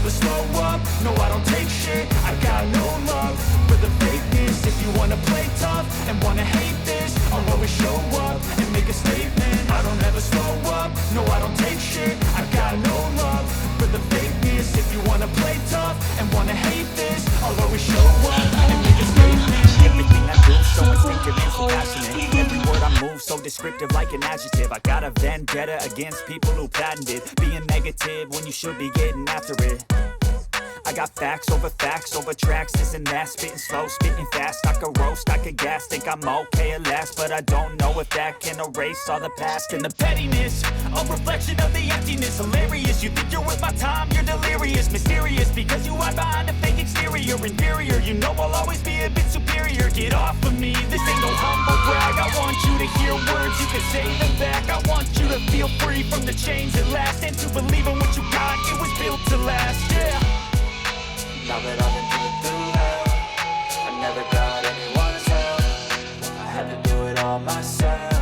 never slow up, no I don't take shit. I got no love for the fakeness. If you wanna play tough and wanna hate this, I'll always show up and make a statement. I don't ever slow up, no I don't take shit. I got no love for the fakeness. If you wanna play tough and wanna hate this, I'll always show up and make a statement. Everything I do so instinctive and so passionate. Every word I move so descriptive like an adjective. I got a vendetta against people who patented being negative when you should be getting after it. I got facts over tracks, this and that. Spitting slow, spitting fast, I could roast, I could gas. Think I'm okay at last, but I don't know if that can erase all the past. And the pettiness, a reflection of the emptiness. Hilarious, you think you're worth my time, you're delirious. Mysterious, because you hide behind a fake exterior. Inferior, you know I'll always be a bit superior. Get off of me, this ain't no humble brag. I want you to hear words, you can say them back. I want you to feel free from the chains at last, and to believe in what you got, it was built to last, yeah. Now that I've been through hell, I never got anyone's help. I had to do it all myself.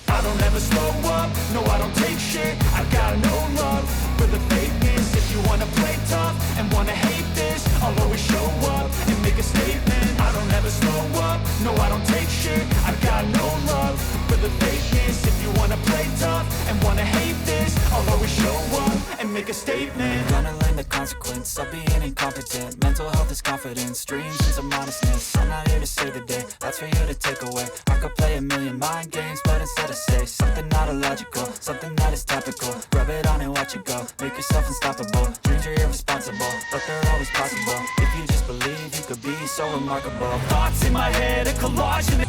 I don't ever slow up, no I don't take shit. I got no love for the fakeness. If you wanna play tough and wanna hate this, I'll always show up and make a statement. I don't ever slow up, no I don't take shit. I got no love for the fakeness. If you wanna play tough and wanna hate this, I'll always show up and make a statement. Gonna learn the consequence of being incompetent. Mental health is confidence, dreams into modestness. I'm not here to save the day, that's for you to take away. I could play a million mind games, but instead I say something not illogical, something that is topical. Rub it on and watch it go, make yourself unstoppable. Dreams are irresponsible, but they're always possible. If you just believe, you could be so remarkable. Thoughts in my head, a collage in the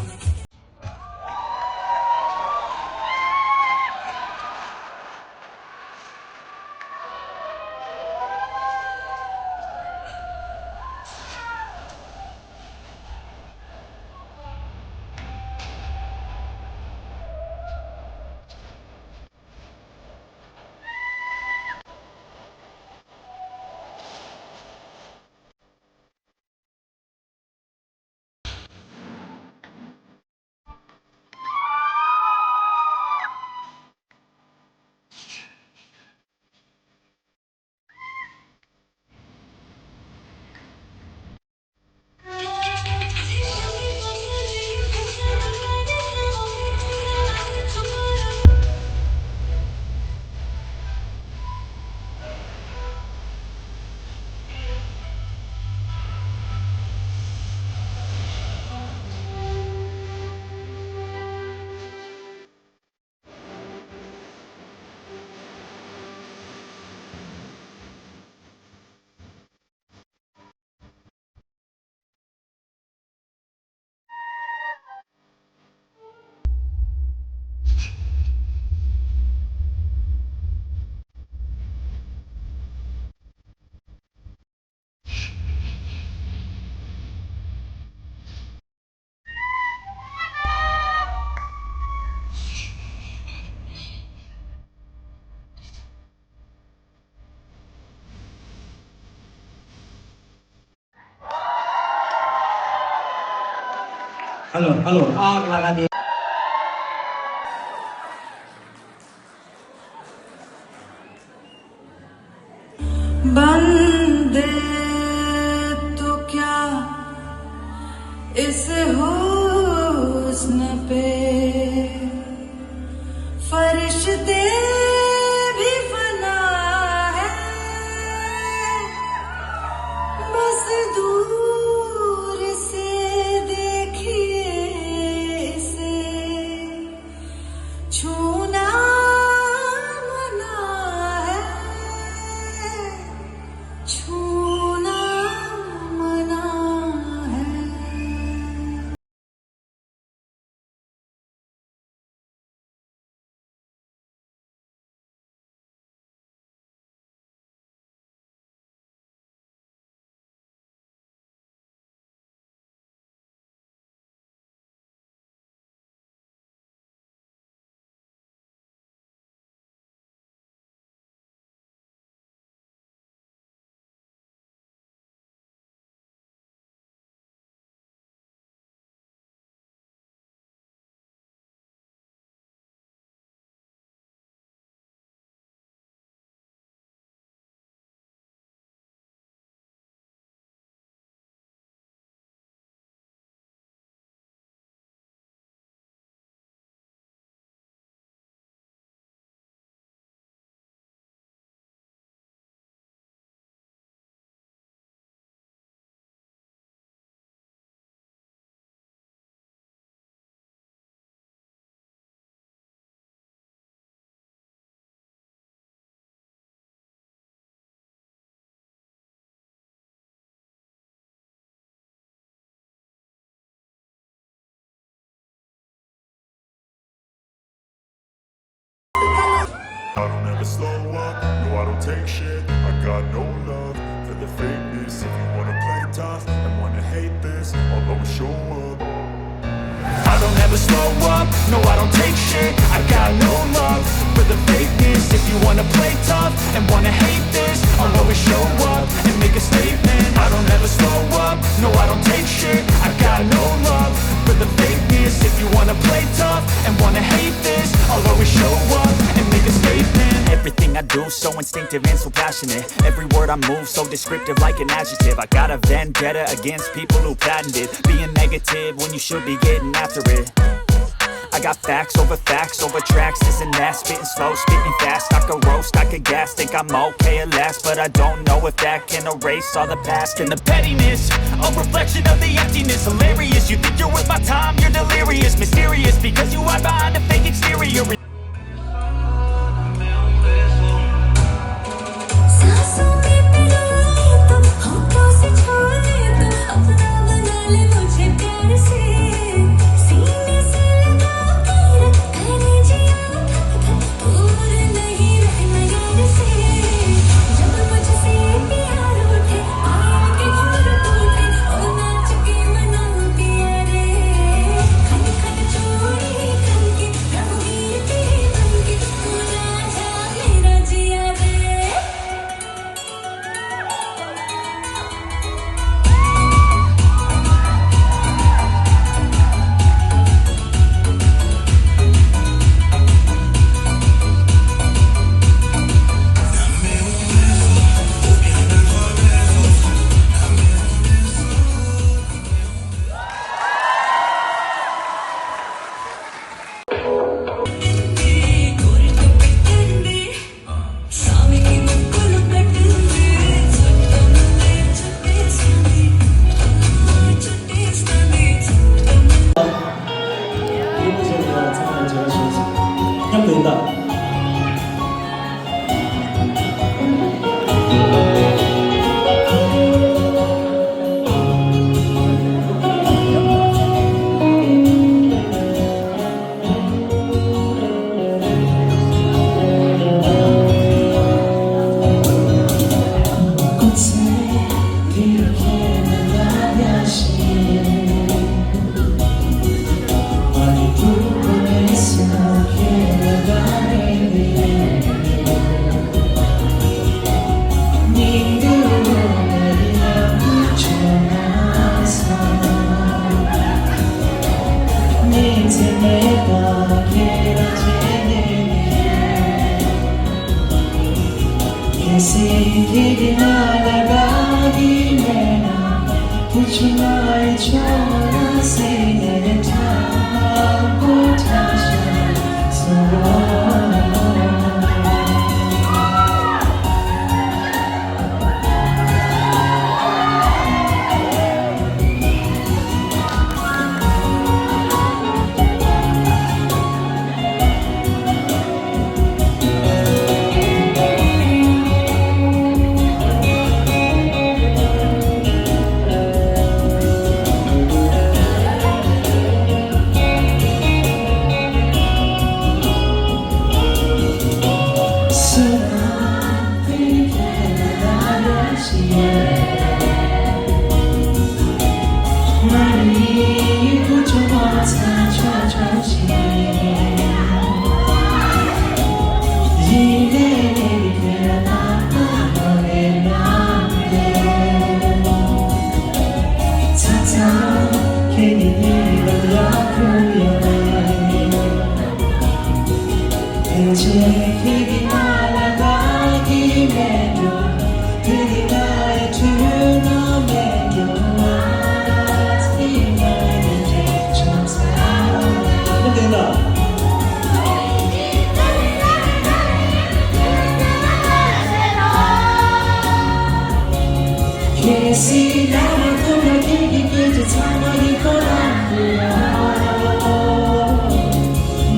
Halo, halo. Oh, kenalkan dia. बंदे तो क्या इस हुस्न पे फरिश्ते भी फना है, बस दूर से देखिए इसे slow up, no I don't take shit. I got no love for the fakeness. If you wanna play tough and wanna hate this, I'll always show up. I don't ever slow up, no I don't take shit. I got no love for the fakeness. If you wanna play tough and wanna hate this, I'll always show up and make a statement. I don't ever slow up, no I don't take shit. I got no love for the fakeness. If you wanna play tough and wanna hate this, I'll always show up and make a statement. Everything I do so instinctive and so passionate. Every word I move so descriptive like an adjective. I got a vendetta against people who patented being negative when you should be getting after it. I got facts over tracks, this and that. Spitting slow, spitting fast. I could roast, I could gas. Think I'm okay at last, but I don't know if that can erase all the past. And the pettiness, a reflection of the emptiness. Hilarious, you think you're worth my time, you're delirious. Mysterious, because you hide behind a fake exterior. सांसों में पिलाए तो होठों से छोड़े तो अपना बना ले मुझे प्यार से सीने से लगा के रख कलेजिया दूर नहीं रहना यार से जब मुझसे प्यार उठे पायल के झूर टूटे ओ नाच के मनाऊं पिया रे खन खन चूड़ी खन के रंगीन तेरे बन के तू राजा मेरा जिया रे 하면 된다.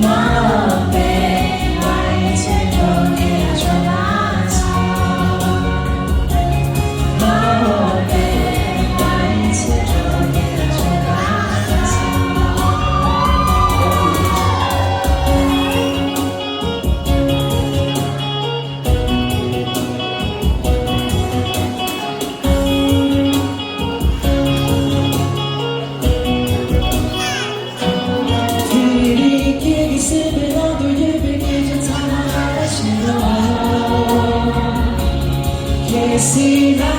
My baby, see that